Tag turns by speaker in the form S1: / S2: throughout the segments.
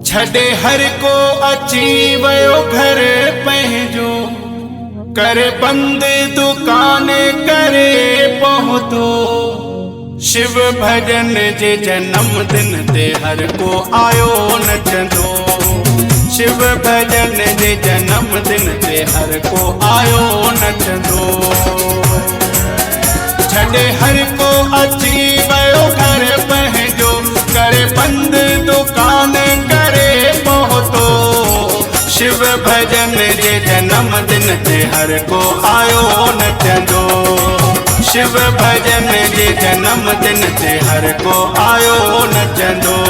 S1: छॾे हर को अची वियो घर पंहिंजो, करे बंद दुकान करे पहुतो। शिव भजन जे जन्मदिन ते हर को आयो नचंदो। शिव भजन जे जन्मदिन ते हर को आयो नचंदो। छॾे हर को अची वियो घर पंहिंजो, करे बंद दुकान करे पहुतो। शिव भजन जे जन्मदिन ते हर को आयो नचंदो। शिव भजन जे जन्मदिन ते हर को आयो नचंदो।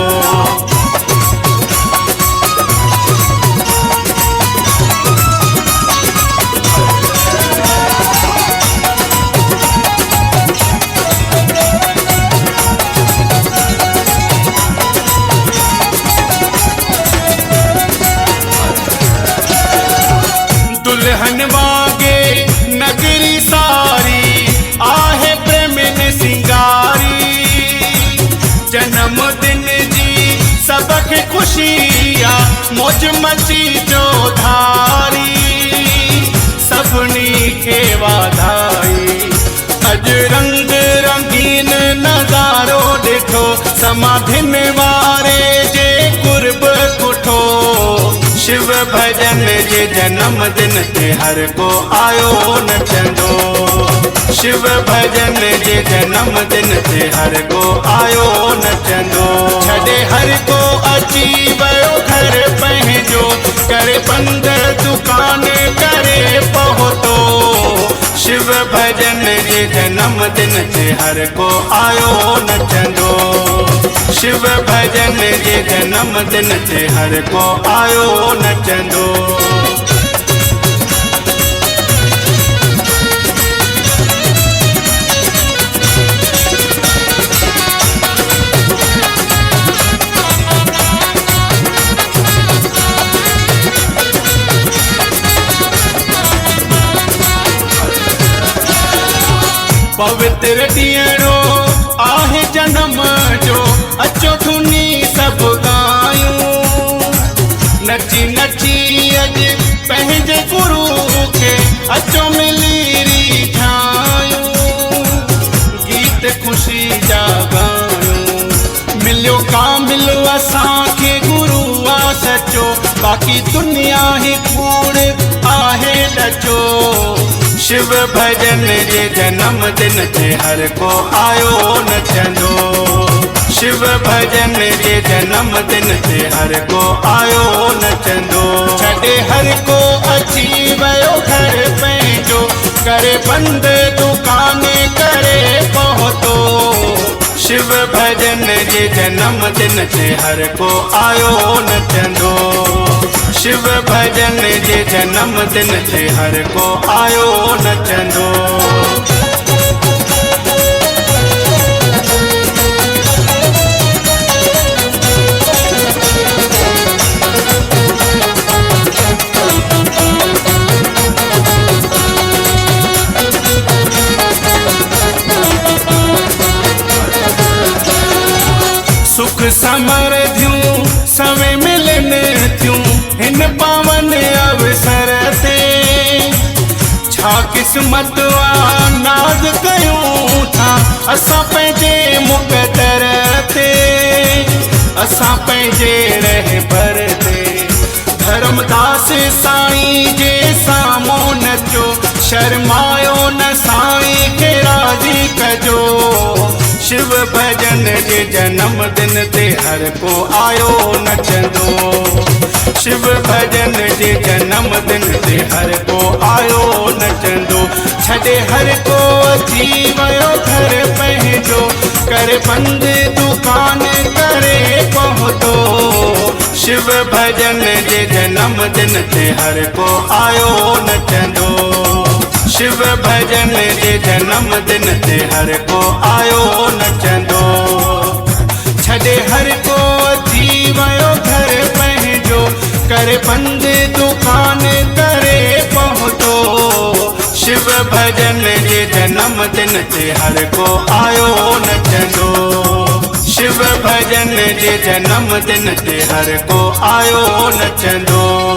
S1: दुल्हन वागे नगरी सारी आहे प्रेमिन सिंगारी। जन्मदिन जी सबके खुशिया मौज मची जो धारी। सभनी खे वाधाई अज रंग रंगीन नज़ारो ॾिठो। समाधिन वारे जे कुर्ब कुठो। शिव भजन जे जन्मदिन ते हर को आयो नचंदो। शिव भजन जे जन्मदिन ते हर को आयो नचंदो। छॾे हर को अची वियो घर पंहिंजो, करे बंद दुकान करे पहुतो। शिव भजन जे जन्मदिन ते हर को आयो नचंदो। शिव भजन जे जन्मदिन ते हर को आयो नचंदो। पवित्र ॾींहड़ो आहे जन्म जो, अचो धुनी सभु ॻायूं। नची नची अॼ पंहिंजे गुरू खे अचो मिली रिझायूं। गीत ख़ुशी जा ॻायूं। मिलियो कामिल असांखे गुरू आहे सचो। बाक़ी दुनिया ही कूड़ आहे ॾचो। शिव भजन जे जन्मदिन ते हर को आयो नचंदो। शिव भजन जे जन्मदिन ते हर को आयो नचंदो। छॾे हर को अची वियो घर पंहिंजो, करे बंद दुकान करे पहुतो। शिव भजन जे जन्मदिन ते हर को आयो नचंदो। शिव भजन जे जन्मदिन ते हर को आयो नचंदो। सुख समृद्धियूं सवे मिलन थियूं हिन पावन अवसर ते। छा क़िस्मत आ नाज़ कयूं था असां पंहिंजे मुक़दर ते। असां पंहिंजे रहबर ते धर्मदास साईं जे साम्हूं नचो। शर्मायो न साईं खे राज़ी कजो। शिव भजन जे जन्मदिन ते हर को आयो नचंदो। शिव भजन जे जन्मदिन ते हर को आयो नचंदो। छॾे हर को अची वियो घर पंहिंजो, करे बंद दुकान करे पहुतो। शिव भजन जे जन्मदिन ते हर को आयो नचंदो। शिव भजन जे जन्मदिन ते हर को आयो नचंदो। छॾे हर को अची वियो घर पंहिंजो, करे बंद दुकान करे पहुतो। शिव भजन जे जन्मदिन ते हर को आयो नचंदो। शिव भजन जे जन्मदिन ते हर को आयो नचंदो।